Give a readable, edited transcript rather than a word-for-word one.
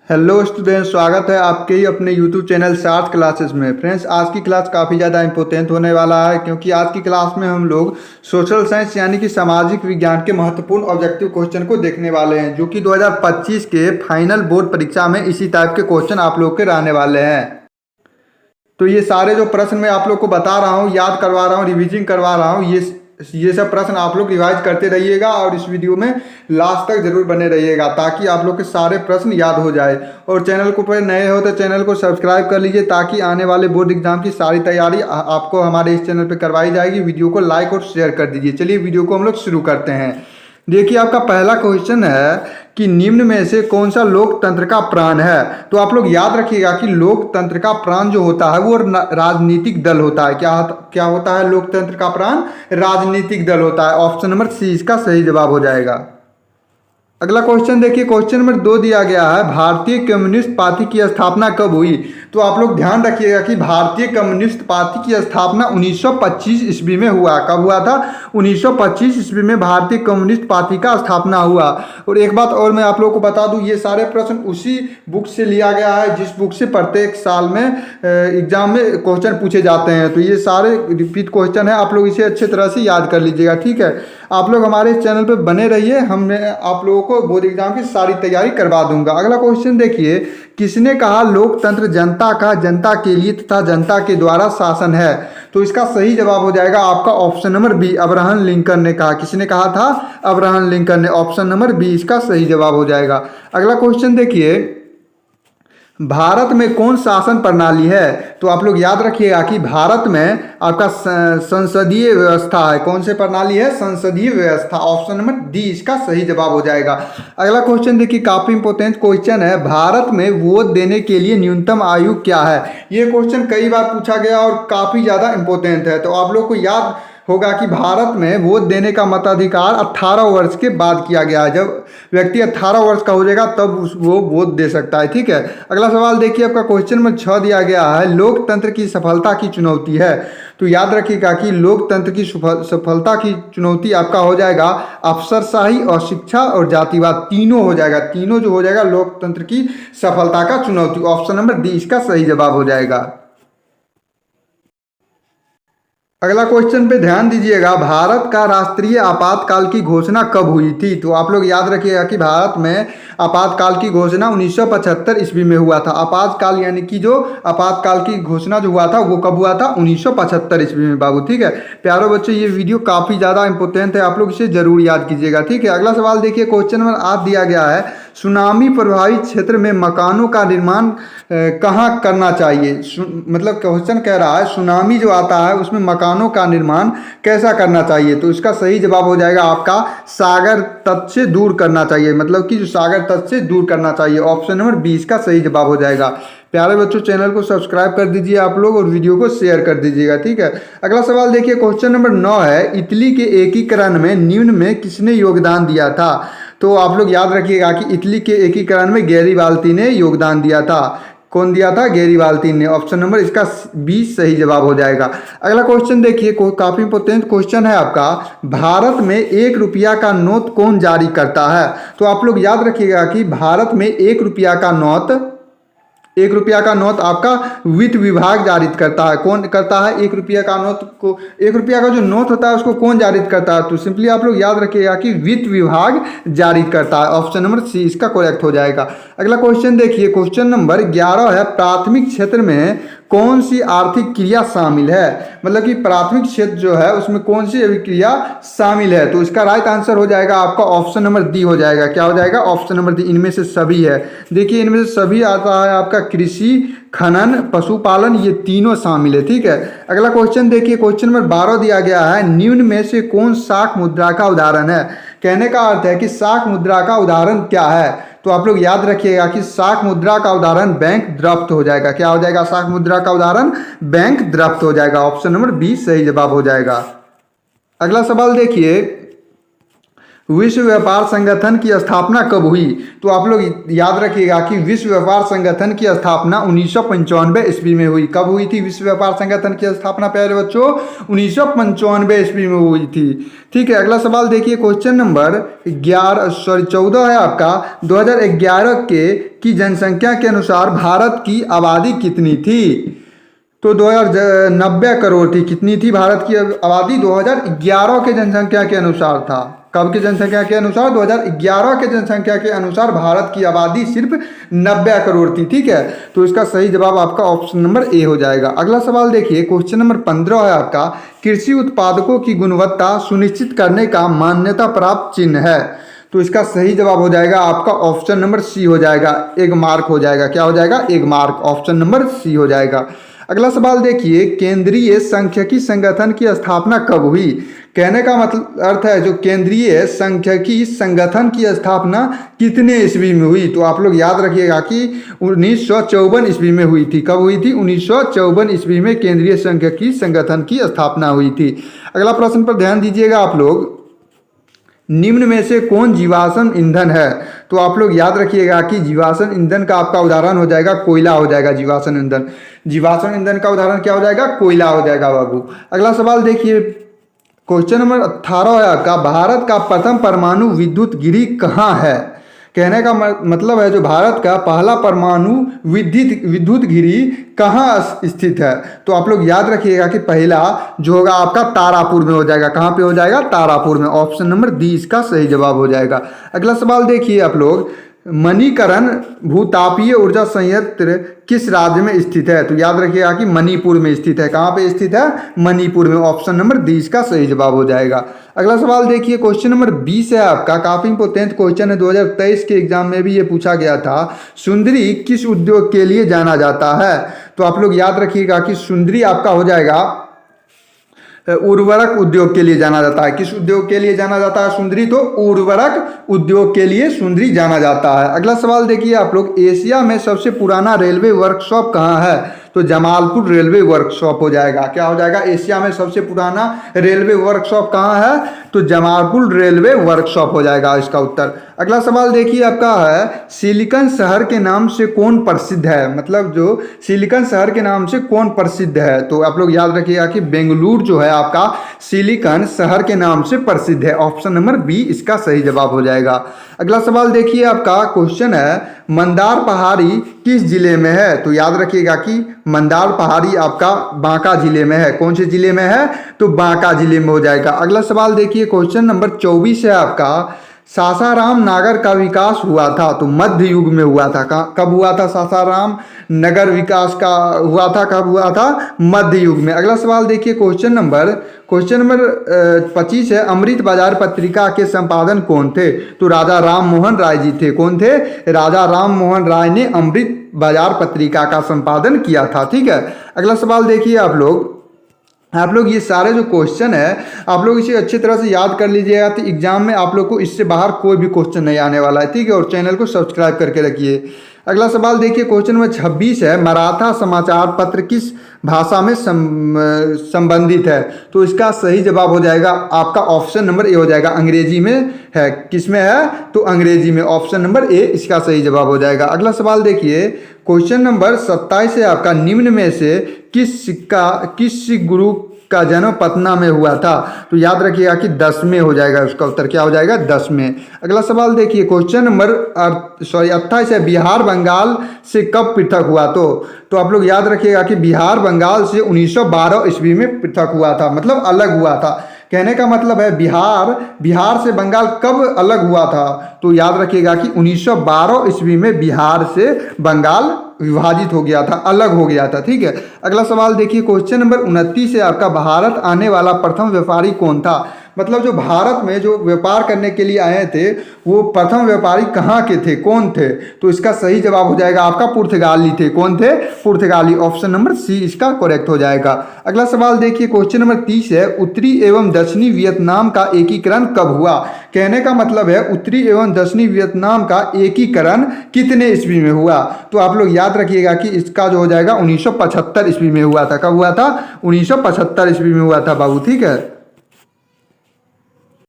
Hello student, स्वागत है आपके ही अपने यूट्यूब चैनल सार्थ क्लासेस में। फ्रेंड्स, आज की क्लास काफ़ी ज़्यादा इंपॉर्टेंट होने वाला है क्योंकि आज की क्लास में हम लोग सोशल साइंस यानी कि सामाजिक विज्ञान के महत्वपूर्ण ऑब्जेक्टिव क्वेश्चन को देखने वाले हैं, जो कि 2025 के फाइनल बोर्ड परीक्षा में इसी टाइप के क्वेश्चन आप लोग के रहने वाले हैं। तो ये सारे जो प्रश्न मैं आप लोग को बता रहा हूँ, याद करवा रहा हूँ, रिविजन करवा रहा हूँ, ये सब प्रश्न आप लोग रिवाइज करते रहिएगा और इस वीडियो में लास्ट तक जरूर बने रहिएगा ताकि आप लोग के सारे प्रश्न याद हो जाए। और चैनल को पर नए हो तो चैनल को सब्सक्राइब कर लीजिए ताकि आने वाले बोर्ड एग्जाम की सारी तैयारी आपको हमारे इस चैनल पर करवाई जाएगी। वीडियो को लाइक और शेयर कर दीजिए। चलिए वीडियो को हम लोग शुरू करते हैं। देखिए, आपका पहला क्वेश्चन है कि निम्न में से कौन सा लोकतंत्र का प्राण है। तो आप लोग याद रखिएगा कि लोकतंत्र का प्राण जो होता है वो राजनीतिक दल होता है। क्या होता है लोकतंत्र का प्राण? राजनीतिक दल होता है। ऑप्शन नंबर सी इसका सही जवाब हो जाएगा। अगला क्वेश्चन देखिए, क्वेश्चन नंबर 2 दिया गया है, भारतीय कम्युनिस्ट पार्टी की स्थापना कब हुई। तो आप लोग ध्यान रखिएगा कि भारतीय कम्युनिस्ट पार्टी की स्थापना 1925 ईस्वी में हुआ। कब हुआ था? 1925 ईस्वी में भारतीय कम्युनिस्ट पार्टी का स्थापना हुआ। और एक बात और मैं आप लोगों को बता दूं, ये सारे प्रश्न उसी बुक से लिया गया है जिस बुक से प्रत्येक साल में एग्जाम में क्वेश्चन पूछे जाते हैं। तो ये सारे रिपीट क्वेश्चन है, आप लोग इसे अच्छे तरह से याद कर लीजिएगा। ठीक है, आप लोग हमारे चैनल पर बने रहिए, हमने आप लोगों को बोर्ड एग्जाम की सारी तैयारी करवा दूंगा। अगला क्वेश्चन देखिए, किसने कहा लोकतंत्र जनता का, जनता के लिए तथा जनता के द्वारा शासन है। तो इसका सही जवाब हो जाएगा आपका option number B, Abraham Lincoln ने कहा। किसने कहा था? अब्राहम लिंकन ने। ऑप्शन नंबर बी इसका सही जवाब हो जाएगा। अगला क्वेश्चन देखिए, भारत में कौन शासन प्रणाली है। तो आप लोग याद रखिएगा कि भारत में आपका संसदीय व्यवस्था है। कौन से प्रणाली है? संसदीय व्यवस्था। ऑप्शन नंबर डी इसका सही जवाब हो जाएगा। अगला क्वेश्चन देखिए, काफी इंपॉर्टेंट क्वेश्चन है, भारत में वोट देने के लिए न्यूनतम आयु क्या है। ये क्वेश्चन कई बार पूछा गया और काफी ज्यादा इंपॉर्टेंट है। तो आप लोग को याद होगा कि भारत में वोट देने का मताधिकार 18 वर्ष के बाद किया गया है। जब व्यक्ति 18 वर्ष का हो जाएगा तब वो वोट दे सकता है। ठीक है, अगला सवाल देखिए, आपका क्वेश्चन नंबर 6 दिया गया है, लोकतंत्र की सफलता की चुनौती है। तो याद रखिएगा कि लोकतंत्र की सफलता की चुनौती आपका हो जाएगा अफसरशाही और शिक्षा और जातिवाद, तीनों हो जाएगा। तीनों जो हो जाएगा लोकतंत्र की सफलता का चुनौती। ऑप्शन नंबर डी इसका सही जवाब हो जाएगा। अगला क्वेश्चन पे ध्यान दीजिएगा, भारत का राष्ट्रीय आपातकाल की घोषणा कब हुई थी। तो आप लोग याद रखिएगा कि भारत में आपातकाल की घोषणा 1975 ईस्वी में हुआ था। आपातकाल यानी कि जो आपातकाल की घोषणा जो हुआ था वो कब हुआ था? 1975 ईस्वी में बाबू। ठीक है प्यारो बच्चों, ये वीडियो काफ़ी ज़्यादा इंपॉर्टेंट है, आप लोग इसे जरूर याद कीजिएगा। ठीक है, अगला सवाल देखिए, क्वेश्चन नंबर 8 दिया गया है, सुनामी प्रभावित क्षेत्र में मकानों का निर्माण कहाँ करना चाहिए। मतलब क्वेश्चन कह रहा है सुनामी जो आता है उसमें मकानों का निर्माण कैसा करना चाहिए। तो इसका सही जवाब हो जाएगा आपका सागर तट से दूर करना चाहिए, मतलब कि जो सागर तट से दूर करना चाहिए। ऑप्शन नंबर 20 का सही जवाब हो जाएगा। प्यारे बच्चों, चैनल को सब्सक्राइब कर दीजिए आप लोग और वीडियो को शेयर कर दीजिएगा। ठीक है, अगला सवाल देखिए, क्वेश्चन नंबर 9 है, इटली के एकीकरण में निम्न में किसने योगदान दिया था। तो आप लोग याद रखिएगा कि इटली के एकीकरण में गैरीबाल्दी ने योगदान दिया था। कौन दिया था? गैरीबाल्दी ने। ऑप्शन नंबर इसका 20 सही जवाब हो जाएगा। अगला क्वेश्चन देखिए, काफी इंपॉर्टेंट क्वेश्चन है आपका, भारत में 1 रुपया का नोट कौन जारी करता है। तो आप लोग याद रखिएगा कि भारत में 1 रुपया का नोट, 1 रुपया का नोट आपका वित्त विभाग जारी करता है। कौन करता है? 1 रुपया का नोट को, 1 रुपया का जो नोट होता है उसको कौन जारी करता है। तो सिंपली आप लोग याद रखिएगा कि वित्त विभाग जारी करता है। ऑप्शन नंबर सी इसका करेक्ट हो जाएगा। अगला क्वेश्चन देखिए, क्वेश्चन नंबर 11 है, प्राथमिक क्षेत्र में कौन सी आर्थिक क्रिया शामिल है। मतलब कि प्राथमिक क्षेत्र जो है उसमें कौन सी अभिक्रिया शामिल है। तो इसका राइट आंसर हो जाएगा आपका ऑप्शन नंबर डी हो जाएगा। क्या हो जाएगा? ऑप्शन नंबर डी, इनमें से सभी है। देखिए, इनमें से सभी आता है आपका कृषि, खनन, पशुपालन, ये तीनों शामिल है। ठीक है, अगला क्वेश्चन देखिए, क्वेश्चन नंबर 12 दिया गया है, निम्न में से कौन शाक मुद्रा का उदाहरण है। कहने का अर्थ है कि शाक मुद्रा का उदाहरण क्या है। तो आप लोग याद रखिएगा कि शाक मुद्रा का उदाहरण बैंक ड्राफ्ट हो जाएगा। क्या हो जाएगा? शाक मुद्रा का उदाहरण बैंक ड्राफ्ट हो जाएगा। ऑप्शन नंबर 20 सही जवाब हो जाएगा। अगला सवाल देखिए, विश्व व्यापार संगठन की स्थापना कब हुई? तो आप लोग याद रखिएगा कि विश्व व्यापार संगठन की स्थापना 1995 ईस्वी में हुई। कब हुई थी विश्व व्यापार संगठन की स्थापना प्यारे बच्चों? 1995 ईस्वी में हुई थी। ठीक है, अगला सवाल देखिए, क्वेश्चन नंबर 14 है आपका। 2011 की जनसंख्या के अनुसार भारत की आबादी कितनी थी? तो 2090 करोड़ थी। कितनी थी भारत की आबादी? 2011 के जनसंख्या के अनुसार था। कब की जनसंख्या के अनुसार? 2011 के जनसंख्या के अनुसार भारत की आबादी सिर्फ 90 करोड़ थी। ठीक है, तो इसका सही जवाब आपका ऑप्शन नंबर ए हो जाएगा। अगला सवाल देखिए, क्वेश्चन नंबर 15 है आपका। कृषि उत्पादकों की गुणवत्ता सुनिश्चित करने का मान्यता प्राप्त चिन्ह है। तो इसका सही जवाब हो जाएगा आपका ऑप्शन नंबर सी हो जाएगा। एक मार्क हो जाएगा। क्या हो जाएगा? एक मार्क। ऑप्शन नंबर सी हो जाएगा। अगला सवाल देखिए, केंद्रीय सांख्यिकी संगठन की स्थापना कब हुई? कहने का मतलब अर्थ है जो केंद्रीय सांख्यिकी संगठन की स्थापना कितने ईस्वी में हुई? तो आप लोग याद रखिएगा कि 1954 ईस्वी में हुई थी। कब हुई थी? 1954 ईस्वी में केंद्रीय सांख्यिकी संगठन की स्थापना हुई थी। अगला प्रश्न पर ध्यान दीजिएगा आप लोग। निम्न में से कौन जीवाश्म ईंधन है? तो आप लोग याद रखिएगा कि जीवाश्म ईंधन का आपका उदाहरण हो जाएगा कोयला हो जाएगा। जीवाश्म ईंधन, जीवाश्म ईंधन का उदाहरण क्या हो जाएगा? कोयला हो जाएगा बाबू। अगला सवाल देखिए, क्वेश्चन नंबर 18 है आपका। भारत का प्रथम परमाणु विद्युत गिरी कहाँ है? कहने का मतलब है जो भारत का पहला परमाणु विद्युत गिरी कहाँ स्थित है? तो आप लोग याद रखिएगा कि पहला जो होगा आपका तारापुर में हो जाएगा। कहाँ पे हो जाएगा? तारापुर में। ऑप्शन नंबर डी इसका सही जवाब हो जाएगा। अगला सवाल देखिए आप लोग। मणिकरण भूतापीय ऊर्जा संयंत्र किस राज्य में स्थित है? तो याद रखिएगा कि मणिपुर में स्थित है। कहाँ पे स्थित है? मणिपुर में। ऑप्शन नंबर डी इसका सही जवाब हो जाएगा। अगला सवाल देखिए, क्वेश्चन नंबर 20 है आपका। काफी इंपोर्टेंट क्वेश्चन है, 2023 के एग्जाम में भी ये पूछा गया था। सुंदरी किस उद्योग के लिए जाना जाता है? तो आप लोग याद रखिएगा कि सुंदरी आपका हो जाएगा उर्वरक उद्योग के लिए जाना जाता है। किस उद्योग के लिए जाना जाता है सुंदरी? तो उर्वरक उद्योग के लिए सुंदरी जाना जाता है। अगला सवाल देखिए आप लोग। एशिया में सबसे पुराना रेलवे वर्कशॉप कहाँ है? तो जमालपुर रेलवे वर्कशॉप हो जाएगा। क्या हो जाएगा? एशिया में सबसे पुराना रेलवे वर्कशॉप कहाँ है? तो जमालपुर रेलवे वर्कशॉप हो जाएगा इसका उत्तर। अगला सवाल देखिए आपका है, सिलिकन शहर के नाम से कौन प्रसिद्ध है? मतलब जो सिलिकन शहर के नाम से कौन प्रसिद्ध है? तो आप लोग याद रखिएगा कि बेंगलुरु जो है आपका सिलिकन शहर के नाम से प्रसिद्ध है। ऑप्शन नंबर बी इसका सही जवाब हो जाएगा। अगला सवाल देखिए आपका, क्वेश्चन है मंदार पहाड़ी किस जिले में है? तो याद रखिएगा कि मंदार पहाड़ी आपका बांका जिले में है। कौन से जिले में है? तो बांका जिले में हो जाएगा। अगला सवाल देखिए, क्वेश्चन नंबर 24 है आपका। सासाराम नगर का विकास हुआ था तो मध्य युग में हुआ था। कब हुआ था सासाराम नगर विकास का हुआ था? कब हुआ था? मध्य युग में। अगला सवाल देखिए, क्वेश्चन नंबर 25 है। अमृत बाजार पत्रिका के संपादन कौन थे? तो राजा राम मोहन राय जी थे। कौन थे? राजा राम मोहन राय ने अमृत बाजार पत्रिका का संपादन किया था। ठीक है, अगला सवाल देखिए आप लोग ये सारे जो क्वेश्चन है आप लोग इसे अच्छी तरह से याद कर लीजिएगा, तो एग्जाम में आप लोग को इससे बाहर कोई भी क्वेश्चन नहीं आने वाला है। ठीक है, और चैनल को सब्सक्राइब करके रखिए। अगला सवाल देखिए, क्वेश्चन नंबर 26 है। मराठा समाचार पत्र किस भाषा में संबंधित है? तो इसका सही जवाब हो जाएगा आपका ऑप्शन नंबर ए हो जाएगा। अंग्रेजी में है। किस में है? तो अंग्रेजी में। ऑप्शन नंबर ए इसका सही जवाब हो जाएगा। अगला सवाल देखिए, क्वेश्चन नंबर 27 है आपका। निम्न में से किस सिख गुरु का जन्म पटना में हुआ था? तो याद रखिएगा कि 10 में हो जाएगा। उसका उत्तर क्या हो जाएगा? 10 में। अगला सवाल देखिए, क्वेश्चन नंबर 28 है। बिहार बंगाल से कब पृथक हुआ? तो आप लोग याद रखिएगा कि बिहार बंगाल से 1912 ईस्वी में पृथक हुआ था, मतलब अलग हुआ था। कहने का मतलब है बिहार से बंगाल कब अलग हुआ था? तो याद रखिएगा कि 1912 ईस्वी में बिहार से बंगाल विभाजित हो गया था, अलग हो गया था। ठीक है, अगला सवाल देखिए, क्वेश्चन नंबर 29 है आपका। भारत आने वाला प्रथम व्यापारी कौन था? मतलब जो भारत में जो व्यापार करने के लिए आए थे वो प्रथम व्यापारी कहाँ के थे? कौन थे? तो इसका सही जवाब हो जाएगा आपका पुर्तगाली थे। कौन थे? पुर्तगाली। ऑप्शन नंबर सी इसका करेक्ट हो जाएगा। अगला सवाल देखिए, क्वेश्चन नंबर 30 है। उत्तरी एवं दक्षिणी वियतनाम का एकीकरण कब हुआ? कहने का मतलब है उत्तरी एवं दक्षिणी वियतनाम का एकीकरण कितने ईस्वी में हुआ? तो आप लोग याद रखिएगा कि इसका जो हो जाएगा 1975 ईस्वी में हुआ था। कब हुआ था? 1975 ईस्वी में हुआ था बाबू। ठीक है,